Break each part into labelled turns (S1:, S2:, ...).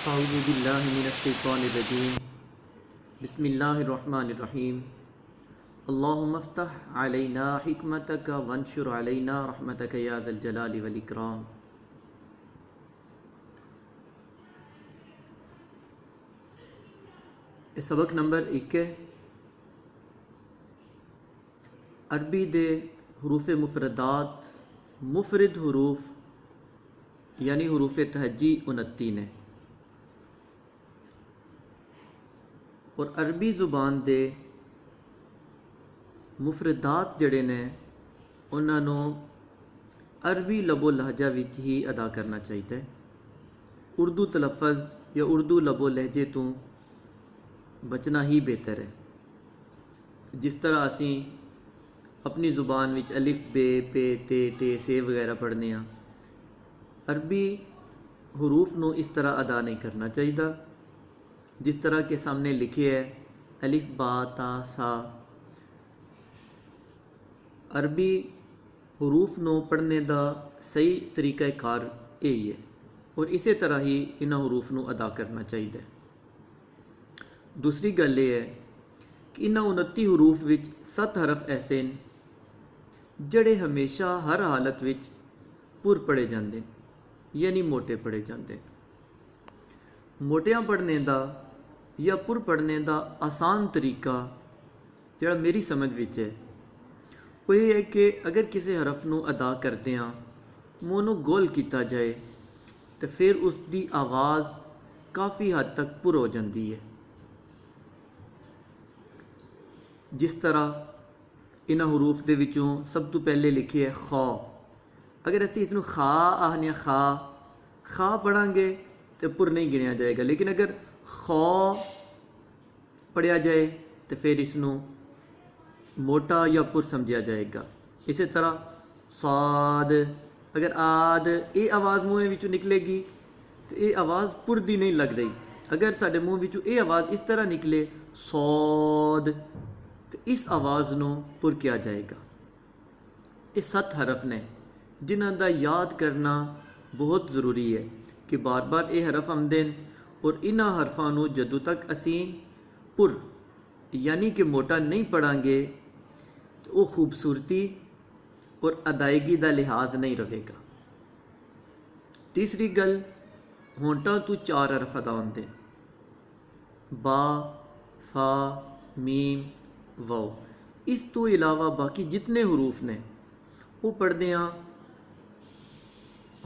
S1: अऊज़ु बिल्लाहि मिनश्शैतानिर्रजीम बिस्मिल्लाहिर्रहमानिर्रहीम अल्लाहुम्मा फ़्तह अलैना हिकमतक वंशुर अलैना रहमतक या ज़ल जलाली वल इकराम। सबक नंबर 1 अरबी दे हरूफ मुफरदात मुफरद हरूफ यानी हरूफ तहजी 29 ने और अरबी ज़ुबान दे मुफरदात जड़े ने उन्होंने अरबी लबो लहजा विच ही अदा करना चाहिए। उर्दू तलफ़ज़ या उर्दू लबो लहजे तो बचना ही बेहतर है। जिस तरह असी अपनी ज़ुबान विच अलिफ बे पे ते टे से वगैरह पढ़ने हैं, अरबी हरूफ नू इस तरह अदा नहीं करना चाहिए। जिस तरह के सामने लिखे है अलिफ बा ता सा, अरबी हरूफ नू पढ़ने का सही तरीका कार यही है और इस तरह ही इन्होंने हरूफ नू अदा करना चाहिए। दूसरी गल यह है कि इन्होंने 29 हरूफ विच 7 हरफ ऐसे हैं जड़े हमेशा हर हालत विच पुर पढ़े जाते यानी मोटे पढ़े जाते। मोटिया पढ़ने का या पुर पढ़ने का आसान तरीका जोड़ा मेरी समझ विच है वो ये है कि अगर किसी हरफ नू अदा करते हैं मूँह नू गोल किया जाए तो फिर उसकी आवाज़ काफ़ी हद तक पुर हो जाती है। जिस तरह इन्होंने हरूफ के विचों सब तो पहले लिखी है खा। अगर असी इसनू खा आखने खा पढ़ांगे तो पुर नहीं गिनिया जाएगा, लेकिन अगर खा पढ़िया जाए तो फिर इसनू मोटा या पुर समझा जाएगा। इसी तरह साद, अगर आद ये आवाज़ मुँह विचों निकलेगी तो ये आवाज़ पुर दी नहीं लग रही। अगर साडे मुँह विचों ये आवाज़ इस तरह निकले सौद तो इस आवाज़ नू पुर किया जाएगा। ये 7 हरफ ने जिन्हों का याद करना बहुत ज़रूरी है कि बार बार ये हरफ आते हैं और इन्होंने हरफों नू जदों तक असी पुर यानी कि मोटा नहीं पढ़ांगे तो वो खूबसूरती और अदायगी का लिहाज नहीं रहेगा। तीसरी गल, होंठों तो 4 हरफ अदा होंगे, बा फा मीम वाओ। इस तो इलावा बाकी जितने हरूफ ने वो पढ़ते हैं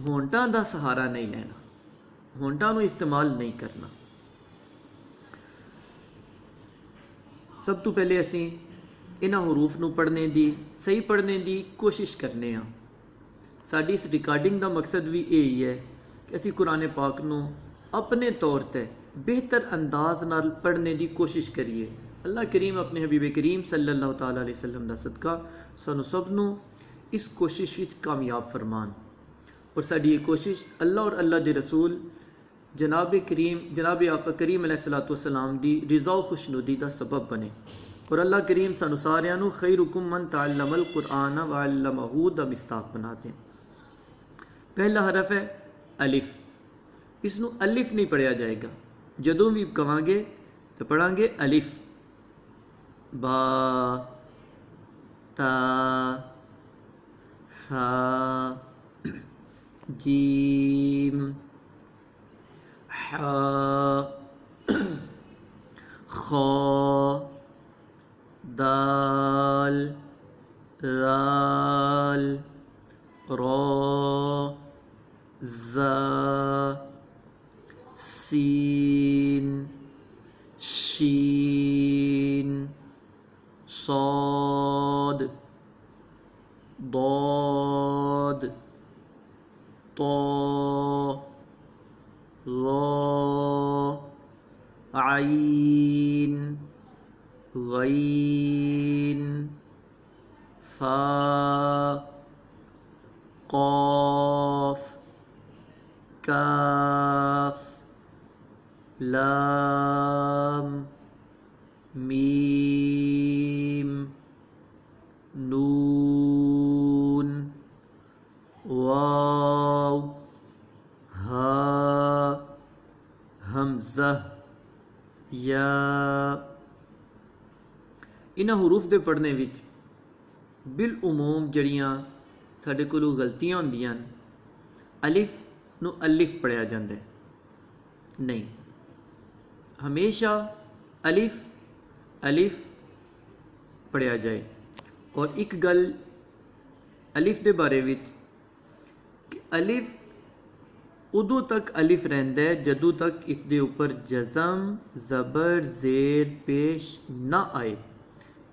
S1: होंठों का सहारा नहीं लेना, होंठों को इस्तेमाल नहीं करना। सब तो पहले असी इन्होंने हरूफ नू पढ़ने की सही पढ़ने की कोशिश करने हाँ। साड़ी इस रिकॉर्डिंग का मकसद भी यही है कि असी कुरान पाक नू अपने तौर पर बेहतर अंदाज नाल पढ़ने की कोशिश करिए। अल्लाह करीम अपने हबीब करीम सल्लल्लाहु तआला अलैहि वसल्लम दा सदका सानू सब नू इस कोशिश विच कामयाब फरमान और साड़ी ये कोशिश अल्लाह और अल्लाह के रसूल जनाब आका करीम अलैहिस्सलातु वस्सलाम दी रिज़ा व खुशनुदी का सबब बने। और अल्लाह करीम सानू सारियां नू खैरुकुम मन तअल्लमल कुरआन व अल्लमहू दा मिस्ताक बना दें। पहला हरफ है अलिफ, इसनू अलिफ नहीं पढ़िया जाएगा। जदों भी कहांगे तो पढ़ांगे अलिफ, बा ता सा जीम हा खा दाल राल रा ज़ा सीन शीन साद दाद तो रा आइन गईन फा क़ाफ काफ लाम मीम नून वाव हा हमज़ा या। इन्हां हुरूफ दे पढ़ने विच बिल उमूम जड़ियां साडे कोलों गलतियां होंदियां अलिफ नूं अलिफ पढ़िया जाता है, नहीं, हमेशा अलिफ अलिफ पढ़िया जाए। और एक गल अलिफ दे बारे विच कि अलिफ उदों तक अलिफ रहिंदा है जदों तक इस दे उपर जज़म ज़बर ज़ेर पेश ना आए।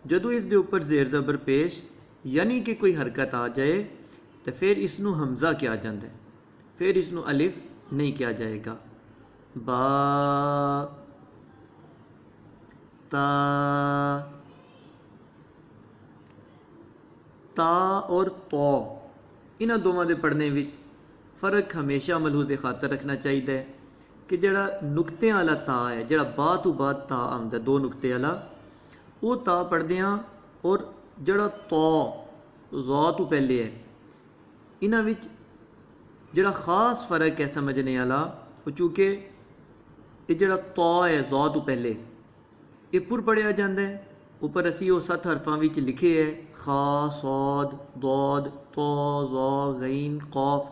S1: जदों इस दे उपर ज़ेर ज़बर पेश यानी कि कोई हरकत आ जाए तो फिर इसनूं हमज़ा किया जाता है, फिर इसनूं अलिफ नहीं किया जाएगा। बा ता और तो इन्हां दोवां दे पढ़ने विच फ़र्क हमेशा मलहूज़ खातर रखना चाहिए कि जड़ा नुकते वाला ता है, जड़ा बा तो बाद ता आंदा दो नुकते वाला, वो ता पढ़ते हैं। और जड़ा तो ज़ा तो पहले है, इन्हां विच जड़ा ख़ास फ़र्क है समझने वाला, वो चूँकि ये जड़ा तो है ज़ा तो पहले ये पुर पढ़िया जाता है। उपर असी वो 7 हरफां विच लिखे है खा सौद दौद तो ज़ा गैन कौफ,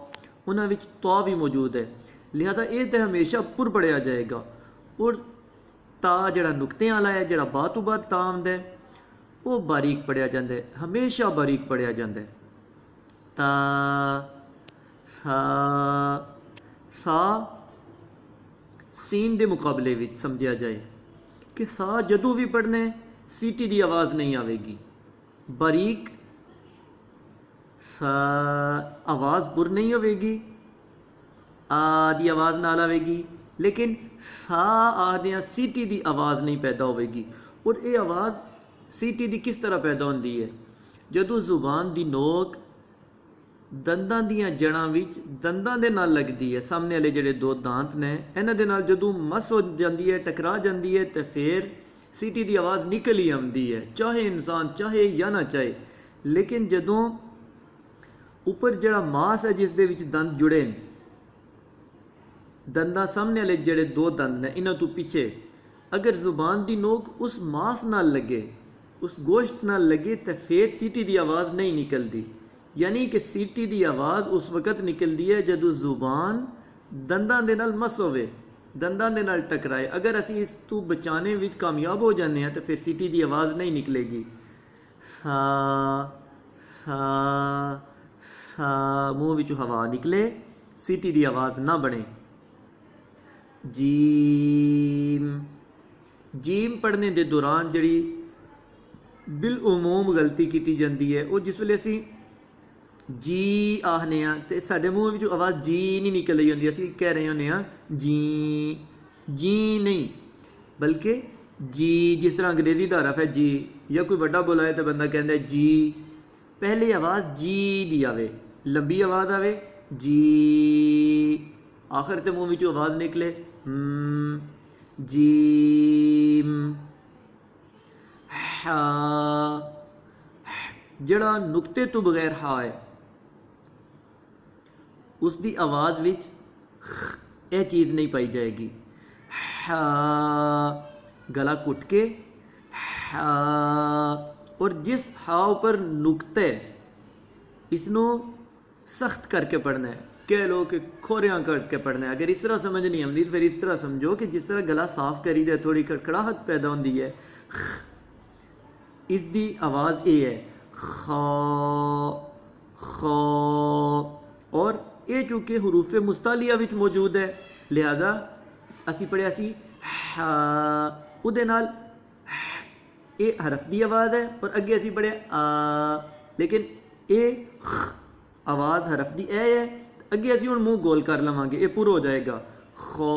S1: उन्हां विच तो भी मौजूद है, लिहाजा ये तो हमेशा पुर पढ़िया जाएगा। और ता जड़ा नुकते वाला है, जड़ा बा तो बाद ता आंदा है, वो बारीक पढ़िया जाता है, हमेशा बारीक पढ़िया जाता है। ता सा सीन के मुकाबले विच समझा जाए कि सा जदों भी पढ़ने सीटी की आवाज़ नहीं आएगी, बारीक सा आवाज़ पुर नहीं होगी, आ दी आवाज़ नाल आएगी, लेकिन सा आदियाँ सीटी की आवाज़ नहीं पैदा होगी। और ये आवाज़ सीटी की किस तरह पैदा होती है, जदों जुबान की नोक दंदां दीयां जड़ां विच दंदां दे नाल लगदी है, सामने वाले जिहड़े दो दांत ने इन्हां दे नाल जदों मस हो जाती है, टकरा जाती है, तो फिर सीटी की आवाज़ निकल ही आती है, चाहे इंसान चाहे या ना चाहे। लेकिन जदों उपर जिहड़ा मास है जिस दे विच दंद जुड़े, दंदां सामने वाले जिहड़े दो दंद ने इन्हां तो पीछे अगर जुबान की नोक उस मास नाल लगे, उस गोश्त नाल लगे, तो फिर सीटी की आवाज़ नहीं निकलती। यानी कि सीटी की आवाज़ उस वक़्त निकलती है जदों जुबान दंदां दे नाल मस होवे, दंदां दे नाल टकराए। अगर असी इस तो बचाने विच कामयाब हो जाते हैं तो फिर सीटी की आवाज़ नहीं निकलेगी। सा सा सा मूँह विचों हवा निकले, सीटी की आवाज़ ना बने। जीम जीम पढ़ने के दौरान जड़ी बिल उमूम गलती की जाती है, वो जिस वेले असी जी आखने तो साडे मूँह विचों आवाज़ जी नहीं निकल रही होंदी, असी कह रहे होंगे जी जी नहीं, बल्कि जी जिस तरह अंग्रेज़ी का हरफ है जी, या कोई बड़ा बुलाए तो बंदा कहता है जी, पहले आवाज़ जी दी आवे, लंबी आवाज़ आवे जी, आखिर ते मूँह विचों आवाज़ निकले जीम। हा जड़ा नुकते तो बगैर हा है, उसकी आवाज़ विच यह चीज़ नहीं पाई जाएगी। हा गला घुट के हा, और जिस हा ऊपर नुकते इसनों सख्त करके पढ़ना है, कह लो कि खोरियां करके पढ़ना है। अगर इस तरह समझ नहीं आती फिर इस तरह समझो कि जिस तरह गला साफ करी दे थोड़ी कड़कड़ाहट पैदा होती है, इसकी आवाज़ ये है खा खा। और ये चूँकि हुरूफ मुस्तालिया विच मौजूद है, लिहाजा असी पढ़िया सी हा, उहदे नाल ये हरफ की आवाज़ है, और अगे असी पढ़िया आ, लेकिन ये आवाज़ हरफ की ए है, अगे असी हुण मूँह गोल कर लवांगे, ये पूरा हो जाएगा खो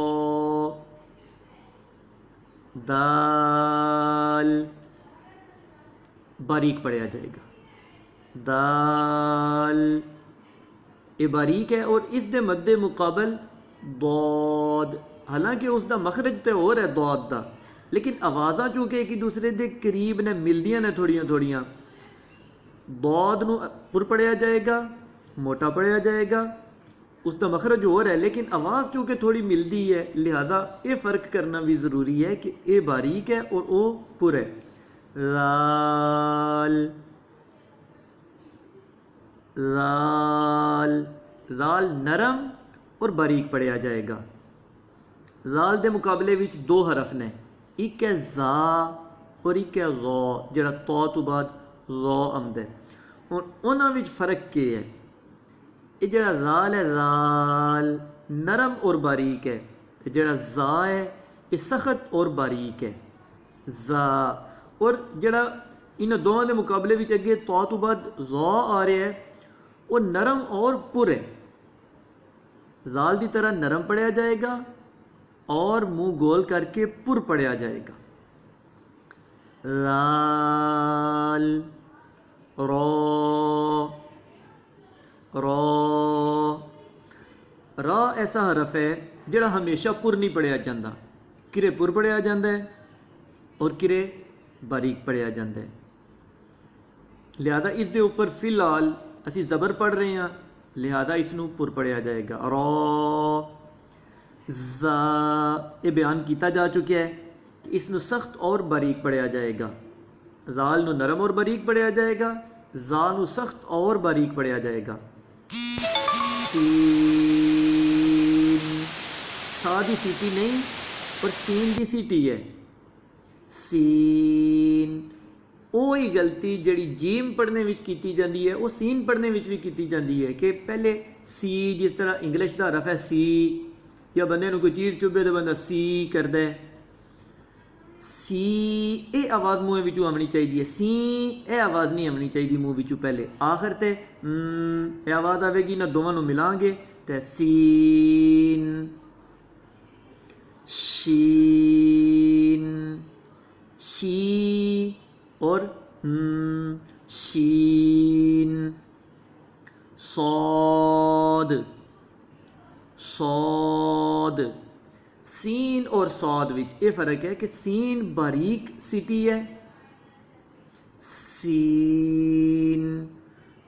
S1: दाल, बारीक पढ़िया जाएगा दाल, ये बारीक है। और इस दे मद्दे मुकाबल दौद, हालांकि उसका मखरज तो और है दौद का, लेकिन आवाज़ा चूँकि एक दूसरे के करीब ने मिलदियां ने थोड़ियां थोड़ियां, दौद नूं पुर पढ़िया जाएगा, मोटा पढ़िया जाएगा, उसका मखरज और है, लेकिन आवाज़ चूँकि थोड़ी मिलती है, लिहाजा ये फ़र्क करना भी ज़रूरी है कि ये बारीक है और वो पुर है। राल राल राल नरम और बारीक पढ़िया जाएगा। राल के मुकाबले विच दो हरफ ने, एक है ज़ा और एक है ज़ौ, जिहड़ा तो तो बाद ज़ौ आंदा है। हुण उन्हां विच फ़र्क क्या है? ये जिहड़ा राल है, राल नरम और बारीक है, ते जिहड़ा ज़ा है ये सख्त और बारीक है, ज़ा। और जिहड़ा इन्हां दोवां दे मुकाबले विच अगे तो बाद ज़ौ आ रहा है, वो नरम और पुर है। राल की तरह नरम पढ़िया जाएगा और मुंह गोल करके पुर पढ़िया जाएगा। राल रो रो रा ऐसा हरफ है जिहड़ा हमेशा पुर नहीं पढ़िया जाता, किरे पुर पढ़िया जाता है और किरे बारीक पढ़िया जाता है। लिहाजा इस दे उपर फिलहाल असी ज़बर पढ़ रहे हैं, लिहाजा इसनू पुर पढ़िया जाएगा। रो ज़ा ये बयान किया जा चुका है कि इसनू सख्त और बारीक पढ़िया जाएगा। राल नू नरम और बारीक पढ़िया जाएगा, ज़ा नू सख्त और बारीक पढ़िया जाएगा। सीन था दी सीटी नहीं पर सीन दी सीटी है। सीन वही गलती जिहड़ी जीम पढ़ने विच कीती जाती है वो सीन पढ़ने विच भी कीती जाती है कि पहले सी, जिस तरह इंग्लिश का हरफ है सी, या बंदे नूं कोई चीज़ चुभे तो बंदा सी करता है, सी ये आवाज़ मूँह विचों आनी चाहिए, सी ये आवाज़ नहीं आनी चाहिए मूँह विचों। पहले आखिर ते ये आवाज़ आएगी, ना दोवां नूं मिलांगे तो सीन शीन शी और शीन सौद सौद। सीन और सौद विच ये फ़र्क है कि सीन बारीक सीटी है, सीन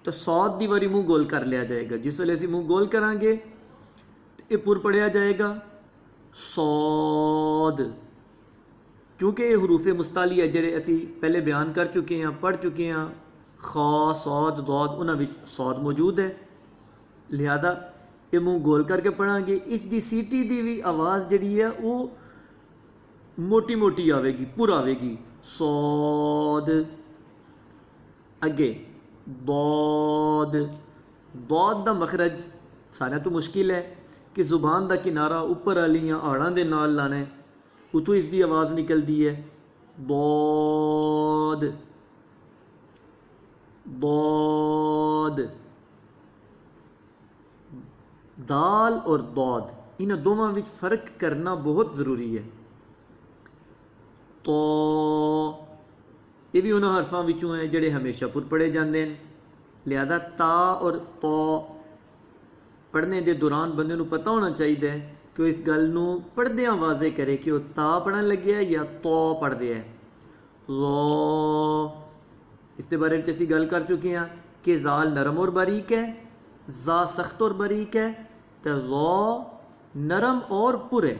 S1: तो सौद दी वारी मुँह गोल कर लिया जाएगा। जिस वेले असीं मुँह गोल करांगे तो ये पुर पढ़िया जाएगा सौद, क्योंकि ये हरूफ मुस्ताली है जिहड़े असी पहले बयान कर चुके हैं, पढ़ चुके हैं। खा सौद दौद उन्हां विच सौद मौजूद है, लिहाजा ये मुँह गोल करके पढ़ांगे। इस दी सीटी दी भी आवाज़ जिहड़ी है वो मोटी मोटी आवेगी, पुर आवेगी। सौद अगे दौद, दौद दा मखरज सारे तो मुश्किल है कि जुबान दा किनारा उपर वालियां आड़ां दे नाल लाना है, उतों इसकी आवाज़ निकलती है दौद दौद। दाल और दौद इन दोवां विच फ़र्क करना बहुत ज़रूरी है। तो ये भी उन्होंने हरफां विचों है जिहड़े हमेशा पुर पढ़े जाते हैं, लिहाजा ता और तो पढ़ने के दौरान बंदे नूं पता होना चाहिए कि इस गल नूं पढ़दियां वाजे करे कि वह ता पढ़न लगे है या तो पढ़ रहा है। ज़ो इसके बारे में असीं गल कर चुके हैं कि ज़ाल नरम और बारीक है, ज़ा सख्त और बारीक है, तो ज़ो नरम और पुर है।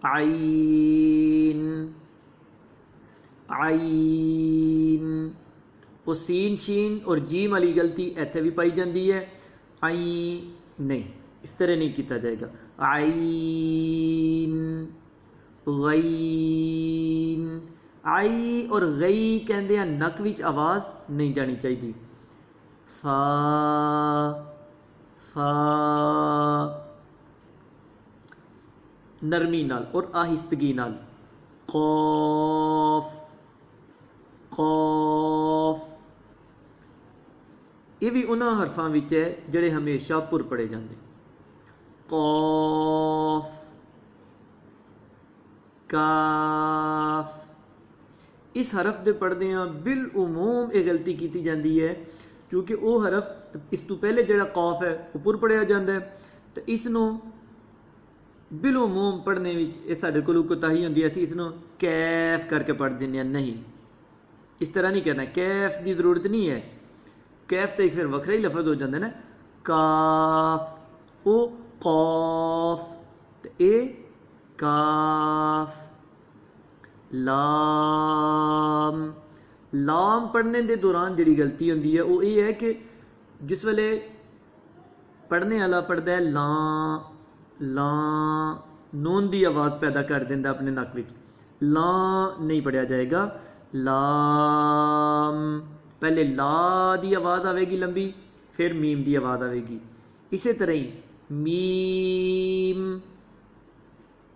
S1: आईन आईन वो सीन शीन और जीम वाली गलती इत्थे भी पाई जाती है। आई नहीं, इस तरह नहीं किया जाएगा। आईन गईन, आई और गई कहते हैं नक विच आवाज़ नहीं जानी चाहिए। फा फा नरमी नाल और आहिस्तगी नाल। कौफ कौफ ये भी उन्हां हरफां विच है जिहड़े हमेशा पुर पढ़े जाते। कौफ काफ इस हरफ दे पढ़दे बिल उमूम ये गलती की जाती है क्योंकि वो हरफ इस तो पहले जिहड़ा कौफ है वो पुर पढ़िया जाता है, तो इसनों बिल उमूम पढ़ने में साढ़े कोल कोताही होंदी है। असीं इसनों कैफ करके पढ़ दें, नहीं इस तरह नहीं करना। कैफ की जरूरत नहीं है, कैफ तो एक फिर वखरा ही लफज हो जाता है ना। काफ, ओ कौफ ते ए काफ। लाम, लाम पढ़ने के दौरान जी गलती होंदी है वो ये है कि जिस वेले पढ़ने वाला पढ़ता है लां लां, नून की आवाज़ पैदा कर देंदा अपने नक विच, लां नहीं पढ़िया जाएगा। लाम, पहले ला की आवाज़ आएगी लंबी, फिर मीम की आवाज़ आएगी। इसी तरह ही मीम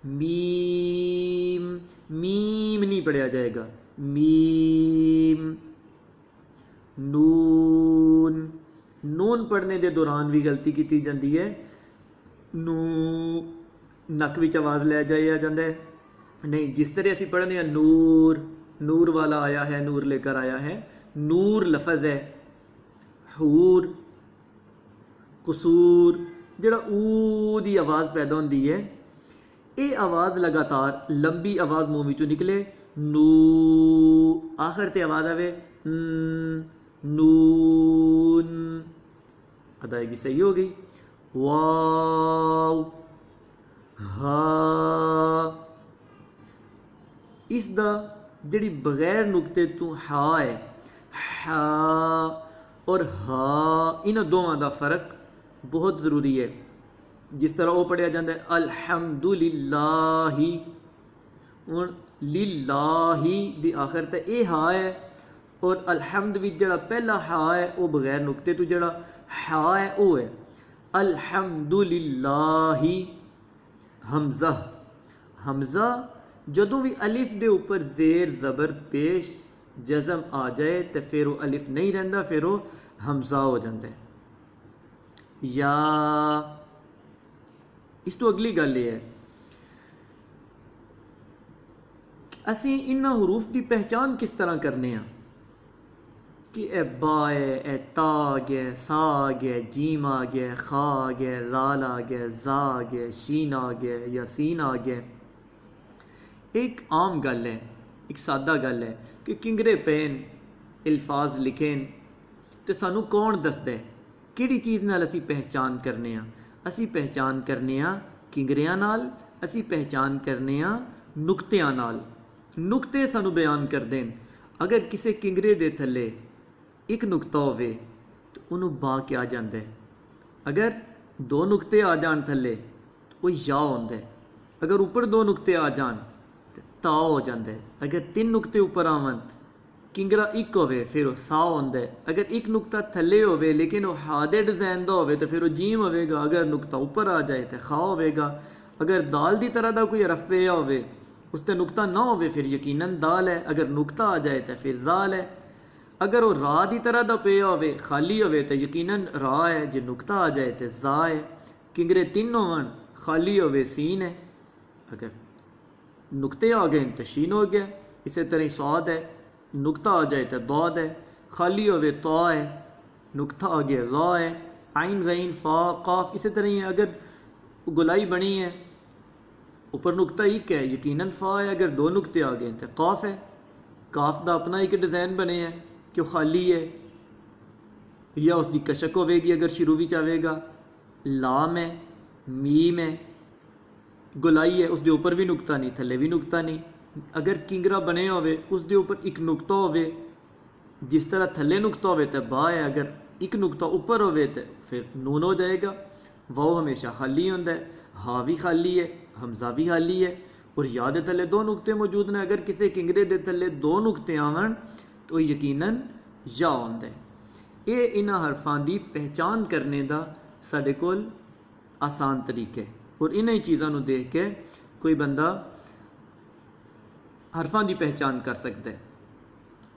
S1: मीम, मीम नहीं पढ़िया जाएगा, मीम। नून, नून पढ़ने के दौरान भी गलती की जाती है, नू नक विच आवाज़ लै जाया जाता है, नहीं जिस तरह असी पढ़ने नूर, नूर वाला आया है, नूर लेकर आया है, नूर लफज है। हूर, कसूर, जड़ा ऊ दी आवाज़ पैदा होती है, ये आवाज़ लगातार लंबी आवाज़ मूँह विचों निकले, नू आखिर ते आवाज़ आवे नून, अदायगी सही हो गई। वाव, हा, इसदा जिहड़ी बगैर नुकते तो हा है, हा और हा, इन्हां दोवां दा फ़र्क बहुत ज़रूरी है। जिस तरह वो पढ़िया जाता है अल्हम्दुलिल्लाही, हुण लिल्लाही दी आखिर ते ए हा है, और अलहम्द विच जड़ा पहला हा है वो बगैर नुकते तो जड़ा हा है वो है अल्हम्दुलिल्लाही। हमज़ा, हमज़ा जदों भी अलिफ दे ऊपर ज़ेर ज़बर पेश जज़म आ जाए तो फिर वो अलिफ नहीं रहिंदा, फिर वो हमज़ा हो जाता है। या, इस तो अगली गल ये है असी इन्हां हुरूफ की पहचान किस तरह करने हैं कि ए बा है, ए ता आ गया, सा आ गया, जीम आ गया, खा आ गया, लाल आ गया, जा आ गया, शीन आ गया या सीन आ गया। एक आम गल है, एक सादा गल है कि किंगरे पेन अल्फाज लिखें तो सानू कौन दसदा है किहड़ी चीज़ नाल असी पहचान करने आ। असी पहचान करने आ किंगरियां नाल, असी पहचान करने आ नुकतियां नाल। नुकते सानू बयान कर देन, अगर किसी किंगरे दे थल्ले एक नुकता होवे तो उन्होंने बा क्या जाता है, अगर दो नुकते आ जान थल्ले तो वो या होंदा है, अगर ऊपर दो नुकते आ जान तो ता हो जाता है, अगर तीन नुकते ऊपर आवन किंगरा एक होवे फिर वो सा होंदा है, अगर एक नुकता थल्ले होवे लेकिन वो हा दे डिज़ाइन दा होवे तो फिर वो जीम होवेगा, अगर नुकता ऊपर आ जाए तो खा होवेगा, अगर दाल दी तरह का कोई हरफ पेया होवे उस ते नुकता ना होवे फिर यकीनन दाल है, अगर नुकता आ जाए तो फिर जाल है, अगर वो रा दी तरह का पेया होवे खाली होवे तो यकीनन रा है, जो नुकता आ जाए तो जा है। किंगरे तीन होवन खाली होवे सीन है, अगर नुकते आ गए तो शीन हो गया। इसी तरह सौद है, नुकता आ जाए तो दौद है, खाली होवे तो है, नुकता आ गया ज़ा है। आइन गैन फ़ा काफ इसी तरह ही है, अगर गुलाई बनी है ऊपर नुकता एक है यकीनन फ़ा है, अगर दो नुकते आ गए तो काफ है। काफ का अपना एक डिज़ाइन बने हैं कि खाली है या उसकी कशक होगी अगर शुरू भी आवेगा। लाम है, मीम है, गुलाई है, उसके ऊपर भी नुकता नहीं थले भी नुकता नहीं, अगर किंगरा बने होवे उसके ऊपर एक नुकता होवे जिस तरह थले नुकता होवे तो बा है, अगर एक नुकता ऊपर होवे तो फिर नून हो जाएगा। वाओ हमेशा खाली होंदा है, हा भी खाली है, हमज़ा भी खाली है, और या दे थले दो नुकते मौजूद ने, अगर किसी किंगरे दे थले दो नुकते आवन तो यकीनन या होंदा है। ये इन्हां हरफां दी पहचान करने का साडे कोल आसान तरीका है, और इन्हां चीज़ों को देख के कोई बंदा हरफां की पहचान कर सकता है।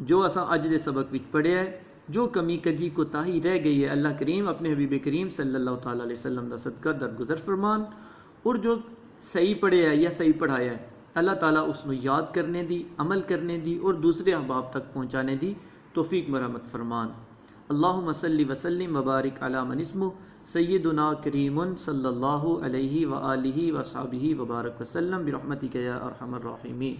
S1: जो असां अज दे सबक विच पढ़िया है, जो कमी कजी कोताही रह गई है, अल्लाह करीम अपने हबीब करीम सल्लल्लाहु तआला अलैहि वसल्लम का सदका दरगुजर फरमान, और जो सही पढ़िया है या सही पढ़ाया है अल्लाह ताला उसनू याद करने दी, अमल करने दी और दूसरे अहबाब तक पहुँचाने दी तौफीक मरहमत फरमान। अल्लाहुम्मा सल्लि व सल्लिम व बारिक अला मन इस्मुहु सय्यदुना करीमुन सल्लल्लाहु अलैहि व आलिहि व अस्हाबिहि व बारक वसल्लम बिरहमतिका या अरहमर राहिमीन।